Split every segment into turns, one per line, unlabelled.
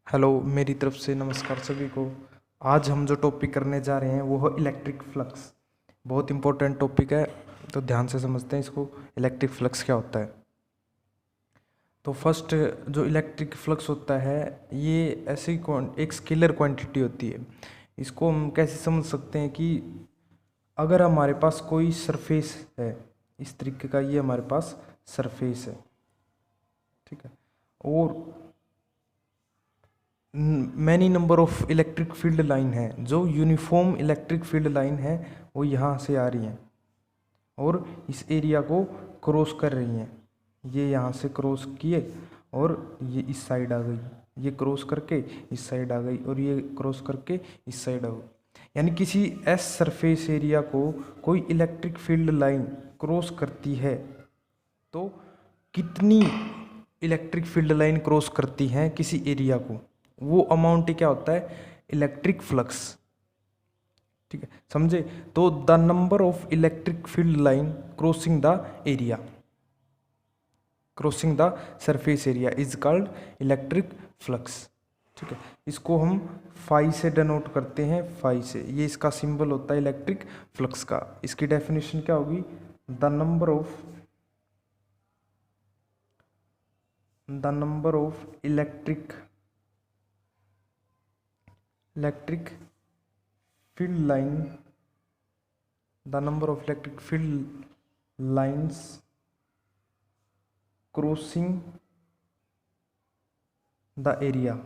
Hello, मेरी तरफ से नमस्कार सभी को। आज हम जो टॉपिक करने जा रहे हैं वो है इलेक्ट्रिक फ्लक्स। बहुत इंपॉर्टेंट टॉपिक है, तो ध्यान से समझते हैं इसको। इलेक्ट्रिक फ्लक्स क्या होता है? तो फर्स्ट, जो इलेक्ट्रिक फ्लक्स होता है ये ऐसी एक स्केलर क्वांटिटी होती है। इसको हम कैसे समझ सकते हैं कि अगर हमारे पास कोई सरफेस है, इस तरीके का, ये हमारे पास सरफेस है, ठीक है, और many number of electric field line है, जो यूनिफॉर्म इलेक्ट्रिक फील्ड लाइन है वो यहाँ से आ रही हैं और इस एरिया को क्रॉस कर रही हैं। ये यहाँ से क्रॉस किए और ये इस साइड आ गई, ये क्रॉस करके इस साइड आ गई और ये क्रॉस करके इस साइड आ गई। यानी किसी एस सरफेस एरिया को कोई इलेक्ट्रिक फील्ड लाइन क्रॉस करती है तो कितनी इलेक्ट्रिक फील्ड लाइन क्रॉस करती हैं किसी एरिया को, वो अमाउंट क्या होता है? Electric flux. ठीक है, समझे? तो the number of electric field line crossing the area, crossing the surface area is called electric flux. ठीक है, इसको हम फाई से डिनोट करते हैं, फाई से। ये इसका सिंबल होता है इलेक्ट्रिक फ्लक्स का। इसकी डेफिनेशन क्या होगी? The number of electric field line, the number of electric field lines crossing the area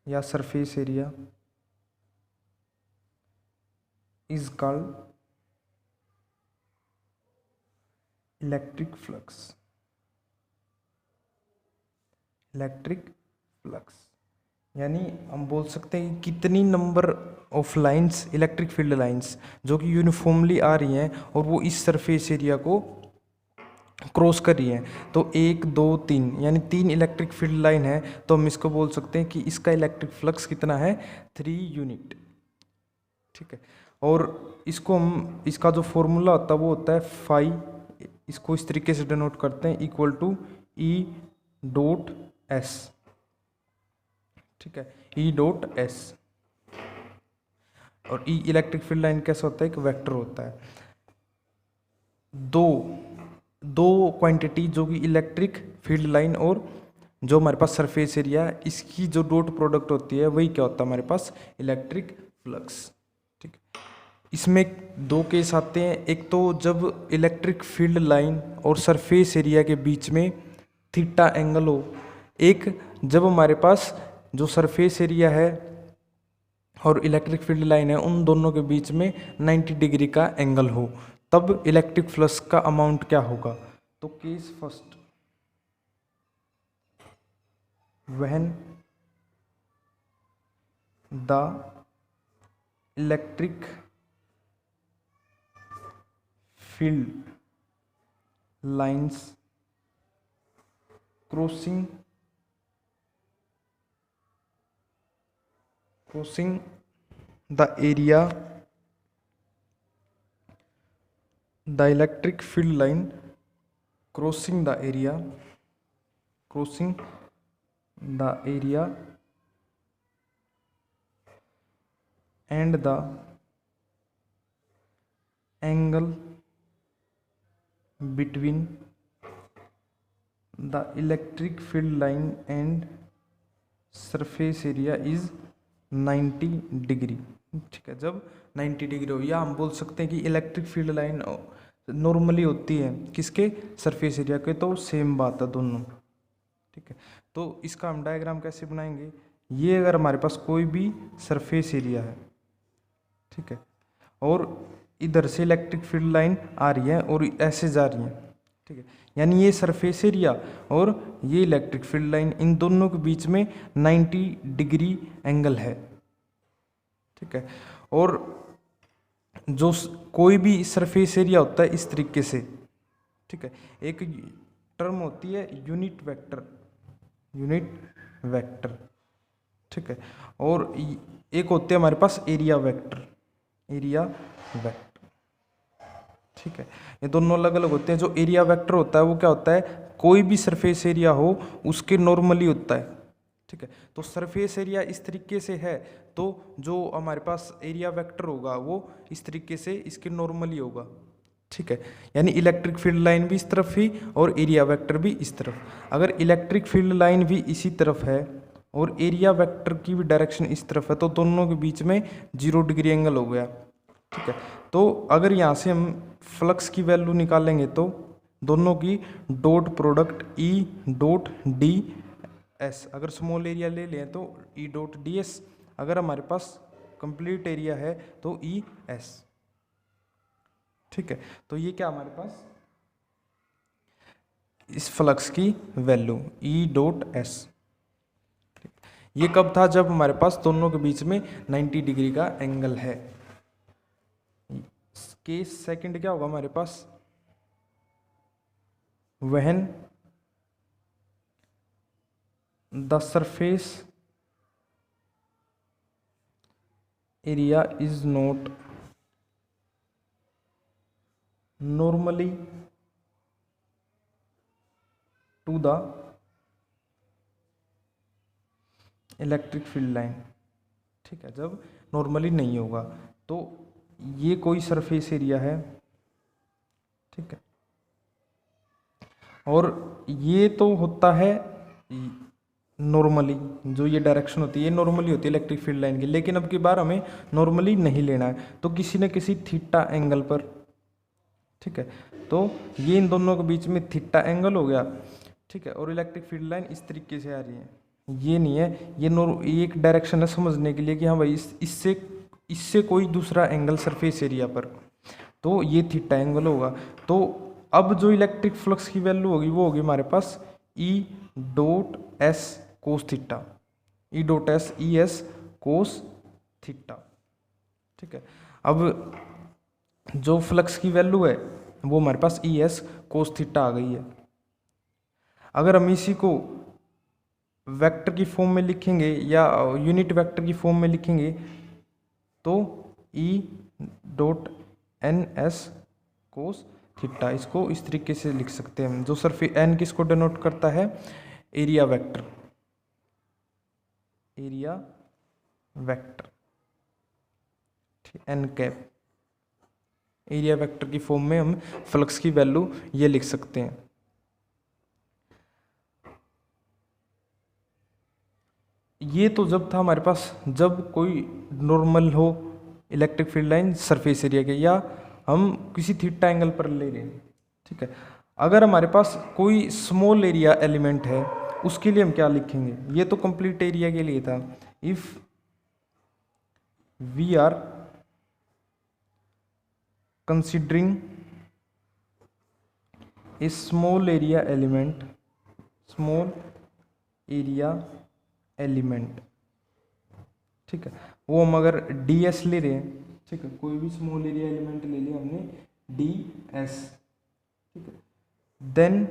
या surface area is called electric flux. Electric flux यानी हम बोल सकते हैं कि कितनी number of lines, electric field lines जो कि यूनिफॉर्मली आ रही हैं और वो इस सरफेस एरिया को क्रॉस कर रही हैं। तो 1 2 3 यानी 3 इलेक्ट्रिक फील्ड लाइन है, तो हम इसको बोल सकते हैं कि इसका इलेक्ट्रिक फ्लक्स कितना है? 3 यूनिट। ठीक है, और इसको हम, इसका जो फॉर्मूला होता है वो होता है फाई, इसको इस तरीके से डिनोट करते हैं, equal to E dot S. ठीक है, ई डॉट एस। और ई इलेक्ट्रिक फील्ड लाइन कैसा होता है? एक वेक्टर होता है। दो क्वांटिटी जो कि इलेक्ट्रिक फील्ड लाइन और जो हमारे पास सरफेस एरिया है, इसकी जो डॉट प्रोडक्ट होती है वही क्या होता है? हमारे पास इलेक्ट्रिक फ्लक्स। ठीक, इसमें दो केस आते हैं। एक तो जब इलेक्ट्रिक फील्ड लाइन और सरफेस एरिया के बीच में थीटा एंगल हो, एक जब हमारे पास जो सरफेस एरिया है और इलेक्ट्रिक फील्ड लाइन है उन दोनों के बीच में 90 डिग्री का एंगल हो, तब इलेक्ट्रिक फ्लक्स का अमाउंट क्या होगा? तो case first, when the electric field lines crossing the area, the electric field line crossing the area and the angle between the electric field line and surface area is 90 degree. ठीक है, जब 90 degree हो, या हम बोल सकते हैं कि इलेक्ट्रिक फील्ड लाइन नॉर्मली होती है किसके? सरफेस एरिया के। तो सेम बात है दोनों। ठीक है, तो इसका हम डायग्राम कैसे बनाएंगे? ये अगर हमारे पास कोई भी सरफेस एरिया है, ठीक है, और इधर से इलेक्ट्रिक फील्ड लाइन आ रही है और ऐसे जा रही है, ठीक है, यानी ये सरफेस एरिया और ये इलेक्ट्रिक फील्ड लाइन, इन दोनों के बीच में 90 डिग्री एंगल है। ठीक है, और जो कोई भी सरफेस एरिया होता है इस तरीके से, ठीक है, एक टर्म होती है यूनिट वेक्टर। ठीक है, और एक होते हैं हमारे पास एरिया वेक्टर। ठीक है, ये दोनों अलग अलग होते हैं। जो एरिया वेक्टर होता है वो क्या होता है? कोई भी सरफेस एरिया हो उसके नॉर्मली होता है, ठीक है। तो सरफेस एरिया इस तरीके से है तो जो हमारे पास एरिया वेक्टर होगा वो इस तरीके से इसके नॉर्मली होगा, ठीक है। यानी इलेक्ट्रिक फील्ड लाइन भी इस तरफ ही और एरिया वेक्टर भी इस तरफ। अगर इलेक्ट्रिक फील्ड लाइन भी इसी तरफ है और एरिया वेक्टर की भी डायरेक्शन इस तरफ है तो दोनों के बीच में 0 डिग्री एंगल हो गया, ठीक है। तो अगर यहाँ से हम फ्लक्स की वैल्यू निकालेंगे तो दोनों की dot product E dot D S, अगर स्मॉल एरिया ले लें तो E डॉट डी एस, अगर हमारे पास कंप्लीट एरिया है तो ई एस, ठीक है। तो ये क्या हमारे पास इस फ्लक्स की वैल्यू ई डॉट एस। ये कब था? जब हमारे पास दोनों के बीच में 90 डिग्री का एंगल है। केस सेकंड क्या होगा हमारे पास? When the surface area is not normally to the electric field line, ठीक है। जब नॉर्मली नहीं होगा तो ये कोई सरफेस एरिया है, ठीक है, और ये तो होता है नॉर्मली, जो ये डायरेक्शन होती है ये नॉर्मली होती है इलेक्ट्रिक फील्ड लाइन की। लेकिन अब की बार हमें नॉर्मली नहीं लेना है तो किसी न किसी थीटा एंगल पर, ठीक है। तो ये इन दोनों के बीच में थीटा एंगल हो गया, ठीक है। और इलेक्ट्रिक फील्ड लाइन इस तरीके से आ रही है, ये नहीं है, ये एक डायरेक्शन है समझने के लिए कि हाँ भाई इससे इससे कोई दूसरा एंगल सरफेस एरिया पर, तो ये थीटा एंगल होगा। तो अब जो इलेक्ट्रिक फ्लक्स की वैल्यू होगी वो होगी हमारे पास E dot S cos theta, E dot S E S cos theta, ठीक है। अब जो फ्लक्स की वैल्यू है वो हमारे पास ई एस कोस थीटा आ गई है। अगर हम इसी को वेक्टर की फॉर्म में लिखेंगे या यूनिट वेक्टर की फॉर्म में लिखेंगे तो E dot N S cos theta, इसको इस तरीके से लिख सकते हैं हम। जो सरफेस एन किसको डिनोट करता है? Area vector, area vector, N cap, area vector की फॉर्म में हम फ्लक्स की वैल्यू ये लिख सकते हैं। ये तो जब था हमारे पास जब कोई नॉर्मल हो electric field line surface area के, या हम किसी थीटा एंगल पर ले रहे हैं, ठीक है। अगर हमारे पास कोई स्मॉल एरिया एलिमेंट है उसके लिए हम क्या लिखेंगे? ये तो कंप्लीट एरिया के लिए था। If we are considering a small area element, small area element, ठीक है, वो हम अगर डी एस ले रहे हैं, ठीक है, कोई भी स्मॉल एरिया एलिमेंट ले लिया हमने डी एस, ठीक है, then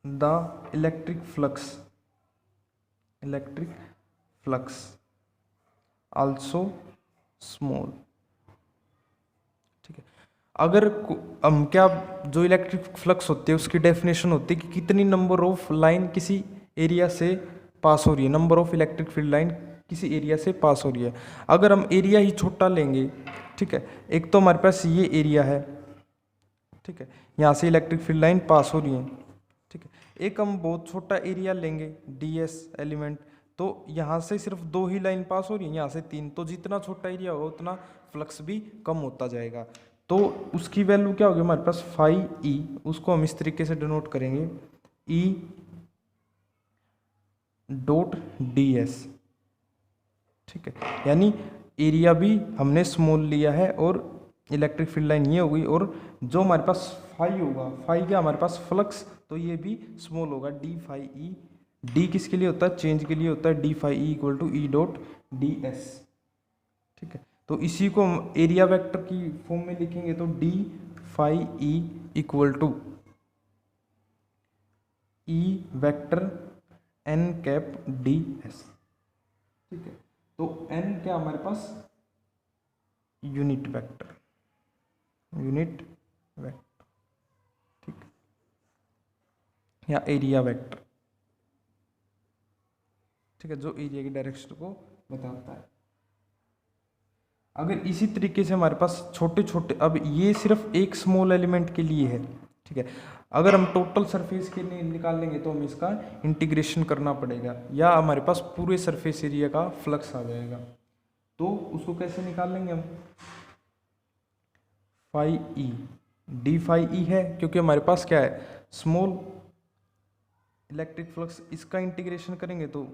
the electric flux also small, ठीक है। अगर हम क्या, जो इलेक्ट्रिक फ्लक्स होती है उसकी डेफिनेशन होती है कि कितनी नंबर ऑफ लाइन किसी एरिया से पास हो रही है, number of electric field line किसी एरिया से पास हो रही है। अगर हम एरिया ही छोटा लेंगे, ठीक है, एक तो हमारे पास ये एरिया है, ठीक है, यहाँ से इलेक्ट्रिक फील्ड लाइन पास हो रही है, ठीक है। एक हम बहुत छोटा एरिया लेंगे डी एस एलिमेंट, तो यहाँ से सिर्फ 2 ही लाइन पास हो रही है, यहाँ से 3, तो जितना छोटा एरिया होगा उतना फ्लक्स भी कम होता जाएगा। तो उसकी वैल्यू क्या होगी हमारे पास? फाई ई, उसको हम इस तरीके से डिनोट करेंगे ई डॉट डी एस, ठीक है। यानी एरिया भी हमने स्मॉल लिया है और इलेक्ट्रिक फील्ड लाइन ये होगी, और जो हमारे पास फाई होगा, फाई क्या हमारे पास फ्लक्स, तो ये भी स्मॉल होगा, डी फाई ई। डी किसके लिए होता है? चेंज के लिए होता है, D phi E equal to E dot D S, ठीक है। तो इसी को हम एरिया वेक्टर की फॉर्म में लिखेंगे तो D phi E equal to E vector N cap D S, ठीक है। तो एन क्या हमारे पास? यूनिट वेक्टर, ठीक। या एरिया वेक्टर, ठीक है, जो एरिया की डायरेक्शन को बताता है। अगर इसी तरीके से हमारे पास छोटे छोटे, अब ये सिर्फ एक स्मॉल एलिमेंट के लिए है, ठीक है, अगर हम टोटल सरफेस के लिए निकाल लेंगे तो हमें इसका इंटीग्रेशन करना पड़ेगा, या हमारे पास पूरे सरफेस एरिया का फ्लक्स आ जाएगा। तो उसको कैसे निकाल लेंगे हम, phi E, D phi E है, क्योंकि हमारे पास क्या है, स्मॉल इलेक्ट्रिक फ्लक्स, इसका इंटीग्रेशन करेंगे तो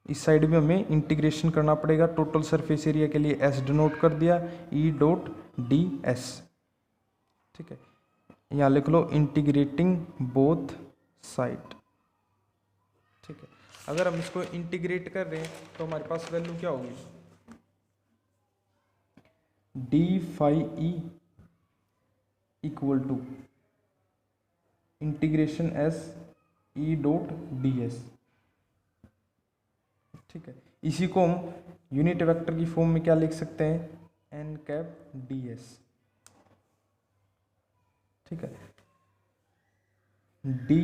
इस साइड में हमें इंटीग्रेशन करना पड़ेगा। टोटल सरफेस एरिया के लिए एस डिनोट कर दिया, ई डॉट डी एस, ठीक है, यहाँ लिख लो इंटीग्रेटिंग बोथ साइड, ठीक है। अगर हम इसको इंटीग्रेट कर रहे हैं तो हमारे पास वैल्यू क्या होगी, D phi E equal to integration S E dot D S, ठीक है। इसी को हम यूनिट वेक्टर की फॉर्म में क्या लिख सकते हैं, एन कैप डी एस, ठीक है। डी,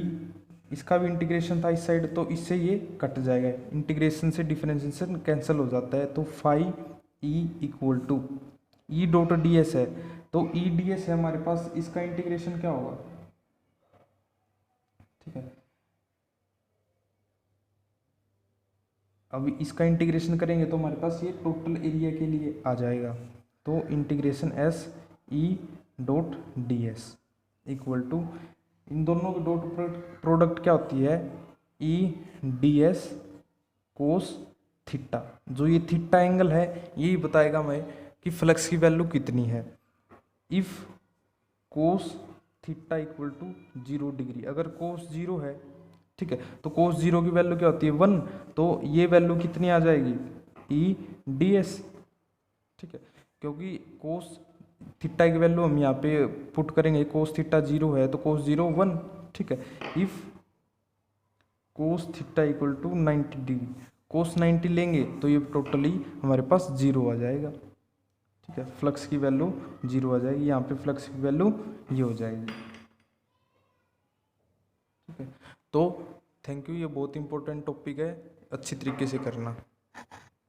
इसका भी इंटीग्रेशन था इस साइड, तो इससे ये कट जाएगा, इंटीग्रेशन से डिफरेंशिएशन कैंसिल हो जाता है, तो phi E equal to E dot D S है, तो ई डी एस है हमारे पास, इसका इंटीग्रेशन क्या होगा, ठीक है। अब इसका इंटीग्रेशन करेंगे तो हमारे पास ये टोटल एरिया के लिए आ जाएगा, तो integration S E dot D S equal to, इन दोनों की डॉट प्रोडक्ट क्या होती है, E D S cos theta, जो ये थीटा एंगल है यही बताएगा हमें कि फ्लक्स की वैल्यू कितनी है। If cos theta equal to 0 degree, अगर कोस 0 है, ठीक है, तो कोस 0 की वैल्यू क्या होती है 1, तो ये वैल्यू कितनी आ जाएगी, ई डी एस, ठीक है, क्योंकि कोस थीटा की वैल्यू हम यहाँ पे पुट करेंगे, कोस थीटा 0 है तो कोस 0 1, ठीक है। If cos theta equal to 90 degree, cos 90 लेंगे तो ये टोटली हमारे पास 0 आ जाएगा, ठीक है, फ्लक्स की वैल्यू 0 आ जाएगी, यहाँ पे फ्लक्स की वैल्यू ये हो जाएगी, ठीक है। तो थैंक यू, ये बहुत इंपॉर्टेंट टॉपिक है, अच्छी तरीके से करना।